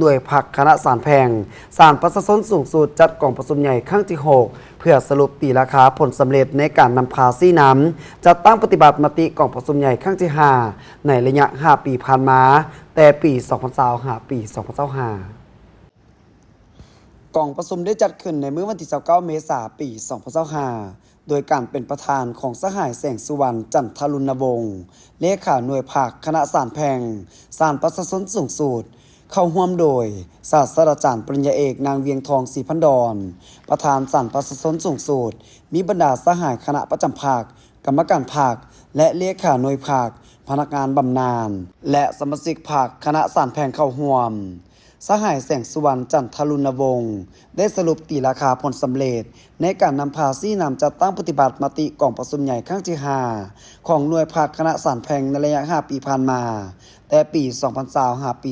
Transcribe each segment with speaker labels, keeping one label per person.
Speaker 1: ด้วยพรรคคณะศาลแพงศาลประชาชนสูงสุดจัดกองประชุมใหญ่ครั้งที่ 6 เพื่อสรุปตีราคาผลสำเร็จในการนำพาซี่น้ำจัดตั้งปฏิบัติมติกองประชุมใหญ่ครั้งที่ 5 ในระยะ 5 ปีผ่านมาแต่ปี 2020 หาปี 2025 กองประชุมได้จัดขึ้นในมื้อวันที่ 29 เมษายน ปี 2025 โดยการเป็นประธานของสหายแสงสุวรรณจันทรุณวงศ์เลขาหน่วยภาคคณะศาลแพงศาลประชาชนสูงสุดเข้าร่วมโดยศาสตราจารย์ปริญญาเอกนางเวียงทองศรีพันดรประธานศาลประชาชนสูงสุดมีบรรดาสหายคณะประจำภาคกรรมการภาคและเลขาหน่วยภาคพนักงานบำนาญและสมาชิกภาคคณะศาลแพงเข้าร่วมสหายแสงสุวรรณจันทรุณวงศ์ได้สรุปตีราคาผลสำเร็จในการนำพาซี่นำจัดตั้งปฏิบัติมติกองประชุมใหญ่ครั้งที่ 5 ของหน่วยภาคคณะศาลแพงในระยะ 5 ปีผ่านมาแต่ปี 2020 หาปี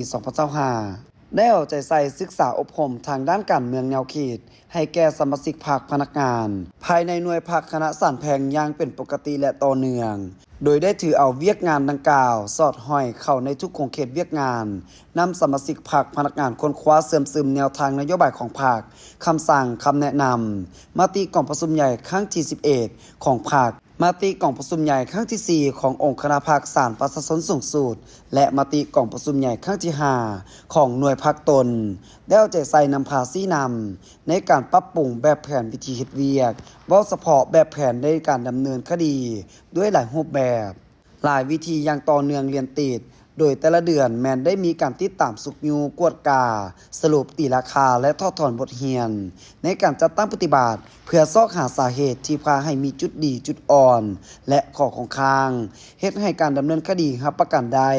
Speaker 1: 2025 ได้เอาใจใส่ศึกษาอบรมทางด้านการเมืองแนวเขตให้แก่สมาชิกภาคพนักงานภายในหน่วยภาคคณะศาลแพงอย่างเป็นปกติและต่อเนื่องโดยได้ถือเอาเวียกงานดังกล่าวสอดห้อยเข้าในทุกโครงเขตเวียกงานนำสมาชิกภาคพนักงานค้นคว้าเสริมซึมแนวทางนโยบายของภาคคำสั่งคำแนะนำมติกองประชุมใหญ่ครั้งที่ 11 ของภาคมติกองประชุมใหญ่ครั้งที่ 4 ขององค์คณะภาคศาลประชาชนสูงสุดและมติกองประชุมใหญ่ครั้งที่ 5 ของหน่วยภาคตนได้เอาใจใส่นำพาซี่นำในการปรับปรุงแบบแผนวิธีเฮ็ดเวียกบ่เฉพาะแบบแผนในการดำเนินคดีด้วยหลายรูปแบบหลายวิธีอย่างต่อเนื่องเรียนติดโดยแต่ละเดือนแมนได้มีการติดตามสุกยูกวดกาสรุปตีราคาและทอดถอนบทเรียนในการจัดตั้งปฏิบัติเพื่อซอกหาสาเหตุที่พาให้มีจุดดีจุดอ่อนและข้อของค้างเฮ็ดให้การดำเนินคดีรับประกันได้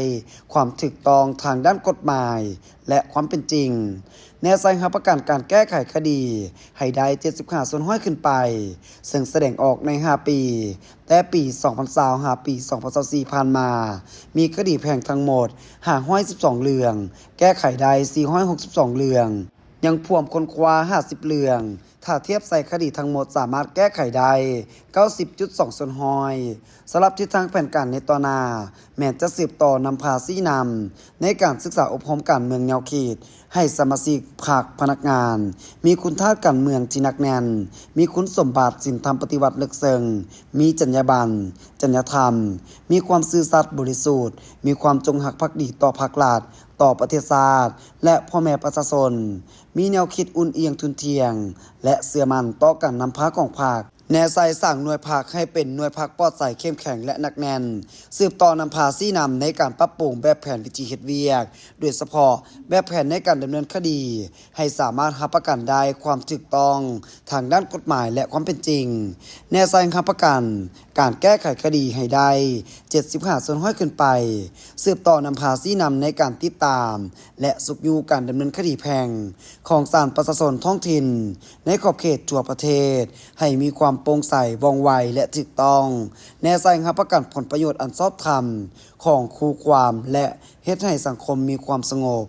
Speaker 1: ความถูกต้องทางด้านกฎหมายและความเป็นจริงแนวใส่รับประกันการแก้ไขคดีให้ได้75ส่วนห้อยขึ้นไปซึ่งแสดงออกใน 5 ปีแต่ปี 2020 หาปี 2024 ผ่านมามีคดีแพ่งทั้งหมด512เรื่องแก้ไขได้462เรื่องยังพ่วงคนคว้า50เรื่องถ้าเทียบใส่คดีทั้งหมดสามารถแก้ไขได้ 90.2 ส่วนห้อยสำหรับทิศทางแผนการในต่อหน้าแม้จะสืบต่อนำพาซี่นำในการศึกษาอบรมการเมืองแนวเขตให้สมาชิกภาคพนักงานมีคุณธาตุการเมืองที่หนักแน่นมีคุณสมบัติศีลธรรมปฏิบัติลึกซึ้งมีจรรยาบรรณจริยธรรมมีความซื่อสัตย์บริสุทธิ์มีความจงรักภักดีต่อพรรครัฐต่อประเทศชาติและพ่อแม่ประชาชนมีแนวคิดอุ่นเอียงทุนเทียงและเสื่อมั่นต่อการนำพาของภาคแนวใส่สั่งหน่วยภาคให้เป็นหน่วยภาคปลอดภัยเข้มแข็งและหนักแน่นสืบต่อนำพาซี่นำในการปรับปรุงแบบแผนวิธีเฮ็ดเวียกโดยเฉพาะแบบแผนในการดำเนินคดีให้สามารถรับประกันได้ความถูกต้องทางด้านกฎหมายและความเป็นจริงแนวใส่รับประกันการแก้ไขคดีให้ได้75ส่วนห้อยขึ้นไปสืบต่อนำพาซี่นำในการติดตามและสุกอยู่การดำเนินคดีแพ่งของศาลประชาชนท้องถิ่นในขอบเขตทั่วประเทศให้มีความโปร่งใสว่องไวและถูกต้องแนวใส่รับประกันผลประโยชน์อันชอบธรรมของคู่ความและเฮ็ดให้สังคมมีความสงบ